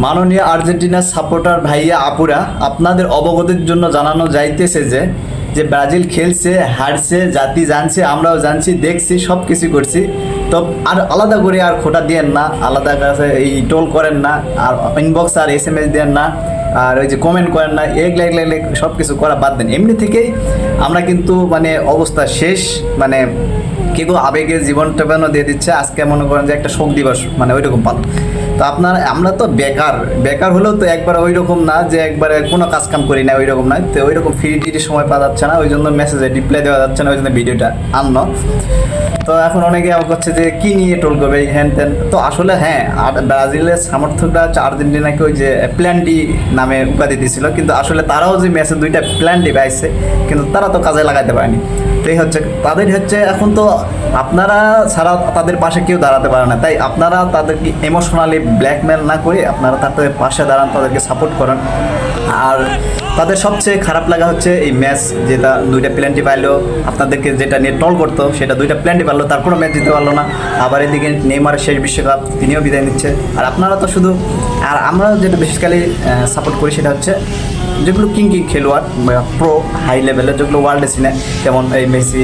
মাননীয় আর্জেন্টিনার সাপোর্টার ভাইয়া আপুরা, আপনাদের অবগতির জন্য জানানো যাইতেছে যে যে ব্রাজিল খেলছে, হারছে, জাতি জানছে, আমরাও জানছি, দেখছি, সব কিছু করছি। তো আর আলাদা করে আর খোটা দিয়েন না, আলাদা কাছে এই টোল করেন না, আর ইনবক্স আর SMS দেন না, আর ওই যে কমেন্ট করেন না, এগুলো সব কিছু করা বাদ দেন। এমনি থেকেই আমরা কিন্তু মানে অবস্থা শেষ, মানে কেউ আবেগে জীবনটা বেন দিয়ে দিচ্ছে। আজকে মনে করেন যে একটা শোক দিবস, মানে ওই রকম পালন। তো আমরা তো বেকার হলেও তো একবার ওই রকম না যে একবারে কোনো কাজ কাম করি না, ওই রকম নয়। তো ওই রকম ফ্রি সময় পাওয়া যাচ্ছে না, ওই জন্য মেসেজে রিপ্লাই দেওয়া যাচ্ছে না, ওই জন্য ভিডিওটা আনলো। তো এখন অনেকে করছে যে কি নিয়ে টোল করবে হ্যান ত্যান। তো আসলে হ্যাঁ, আর ব্রাজিলের সমর্থকরা হচ্ছে আর্জেন্টিনাকে ওই যে প্ল্যান্টি নামে উপাধি দিয়েছিল, কিন্তু আসলে তারাও যে ম্যাচে দুইটা প্ল্যান্টি পাইছে, কিন্তু তারা তো কাজে লাগাতে পারেনি। তো এই হচ্ছে তাদের হচ্ছে এখন তো আপনারা ছাড়া তাদের পাশে কেউ দাঁড়াতে পারে না, তাই আপনারা তাদেরকে ইমোশনালি ব্ল্যাকমেল না করে আপনারা তাদের পাশে দাঁড়ান, তাদেরকে সাপোর্ট করেন। আর তাদের সবচেয়ে খারাপ লাগা হচ্ছে এই ম্যাচ, যেটা দুইটা প্ল্যান্টি পাইলো, আপনাদেরকে যেটা নিয়ে টল করতো সেটা দুইটা প্ল্যান্টি পারলো, তারপরও ম্যাচ জিতে পারলো না। আবার এদিকে নেইমারের শেষ বিশ্বকাপ, তিনিও বিদায় নিচ্ছে। আর আপনারা তো শুধু, আর আমরা যেটা বেসিক্যালি সাপোর্ট করি সেটা হচ্ছে যেগুলো কিং খেলোয়াড়, প্রো হাই লেভেলের, যেগুলো ওয়ার্ল্ডে সিনে, যেমন এই মেসি,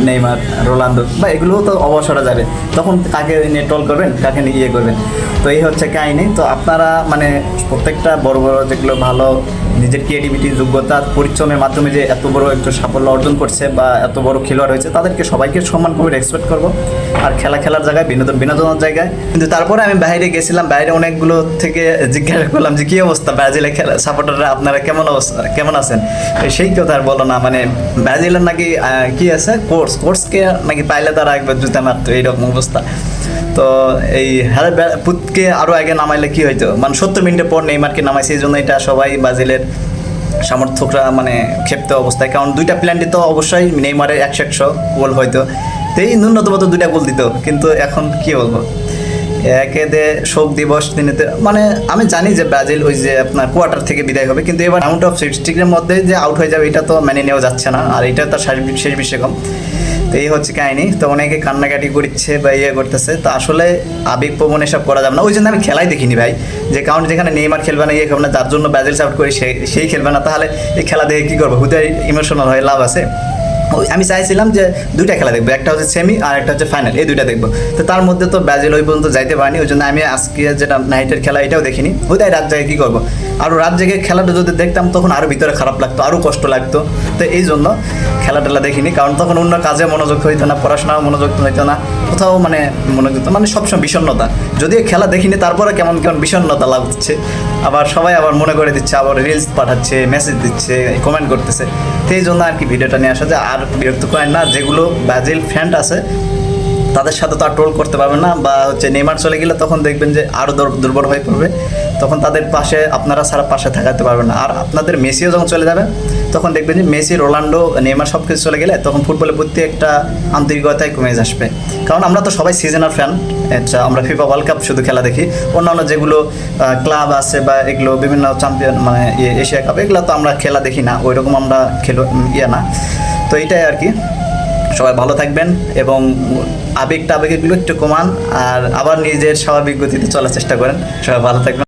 নেইমার, রোনালদো, বা এগুলোও তো অবসরে যাবে, তখন কাকে নিয়ে টল করবেন, কাকে নিয়ে ইয়ে করবেন। তো এই হচ্ছে কাহিনি। তো আপনারা মানে প্রত্যেকটা বড় যেগুলো ভালো নিজের ক্রিয়েটিভিটি, যোগ্যতা, পরিশ্রমের মাধ্যমে যে এত বড় একটু সাফল্য অর্জন করছে বা এত বড় খেলোয়াড় হয়েছে, তাদেরকে সবাইকে সম্মান করে রেসপেক্ট করবো। আর খেলার জায়গায়, বিনোদনের জায়গায়। কিন্তু তারপরে আমি বাইরে গেছিলাম, বাইরে অনেকগুলো থেকে জিজ্ঞাসা করলাম যে কী অবস্থা ব্রাজিলের সাপোর্টাররা, আপনারা কেমন আছেন। সেই কথা আর বলো না, মানে ব্রাজিলের নাকি কি আছে কোর্সকে নাকি পাইলে তারা একবার জুতা মারতো, এইরকম অবস্থা। তো এই হ্যাঁ পুতকে আরও আগে নামাইলে কি হইতো, মানে 70 মিনিটের পর নেইমারকে নামাইছে, এই জন্য এটা সবাই ব্রাজিলের সমর্থকরা মানে ক্ষেপ্ত অবস্থায়। কারণ দুইটা প্ল্যান্টি তো অবশ্যই নেইমারের 100 গোল হয়তো, তো এই ন্যূনতম তো দুইটা গোল দিত। কিন্তু এখন কি বলবো, একে দে শোক দিবস দিনেতে, মানে আমি জানি যে ব্রাজিল ওই যে আপনার কোয়ার্টার থেকে বিদায় হবে, কিন্তু এবার রাউন্ড অফ 16 মধ্যে যে আউট হয়ে যাবে এটা তো মেনে নেওয়া যাচ্ছে না। আর এটা তার শেষ বিশ্বকাপ। তো এই হচ্ছে কাহিনি। তো অনেকে কান্নাকাটি করছে বা ইয়ে করতেছে, তো আসলে আবেগপ্রবণ এসব করা যাবে না। ওই জন্য আমি খেলাই দেখিনি ভাই, যে কারণ যেখানে নেইমার খেলবে না, ইয়ে খেলবে না, যার জন্য ব্রাজিল সাপোর্ট করি সেই খেলবে না, তাহলে এই খেলা দেখে কী করবো, হুদাই ইমোশনাল হয়ে লাভ আছে। আমি চাইছিলাম যে দুইটা খেলা দেখবো, একটা হচ্ছে সেমি আর একটা হচ্ছে ফাইনাল, এই দুইটা দেখবো। তো তার মধ্যে তো ব্রাজিল ওই পর্যন্ত যাইতে পারেনি, ওই জন্য আমি আজকে যেটা নাইটের খেলা এটাও দেখিনি। হুদাই রাত জায়গায় কী করবো, আরও রাত জেগে খেলাটা যদি দেখতাম তখন আরও ভিতরে খারাপ লাগতো, আরও কষ্ট লাগতো। তো এই জন্য খেলাটা দেখিনি, কারণ তখন অন্য কাজে মনোযোগ হইতো না, পড়াশোনাও মনোযোগ হইতো না, কোথাও মানে মনোযোগ, মানে সবসময় বিষণ্ণতা। যদিও খেলা দেখিনি, তারপরে কেমন বিষণ্ণতা লাগছে। আবার সবাই আবার মনে করে দিচ্ছে, আবার রিলস পাঠাচ্ছে, মেসেজ দিচ্ছে, কমেন্ট করতেছে। তো এই জন্য আর কি ভিডিওটা নিয়ে আসা যায়। আর বিরক্ত করেন না, যেগুলো ব্রাজিল ফ্যান আছে তাদের সাথে তো আর ট্রোল করতে পারবেন না, বা হচ্ছে নেইমার চলে গেলে তখন দেখবেন যে আরও দুর্বল হয়ে পড়বে, তখন তাদের পাশে আপনারা সারা পাশে থাকাতে পারবেন না। আর আপনাদের মেসিও যখন চলে যাবে তখন দেখবেন যে মেসি, রোনাল্ডো, নেইমার সব কিছু চলে গেলে তখন ফুটবলের প্রতি একটা আন্তরিকতায় কমে আসবে। কারণ আমরা তো সবাই সিজনাল ফ্যান, আচ্ছা আমরা ফিফা ওয়ার্ল্ড কাপ শুধু খেলা দেখি, অন্যান্য যেগুলো ক্লাব আছে বা এগুলো বিভিন্ন চ্যাম্পিয়ন মানে এশিয়া কাপ, এগুলো তো আমরা খেলা দেখি না, ওই রকম আমরা না। তো এইটাই আর কি। সবাই ভালো থাকবেন এবং আবেগগুলো একটু কমান, আর আবার নিজের স্বাভাবিক গতিতে চলার চেষ্টা করেন। সবাই ভালো থাকবেন।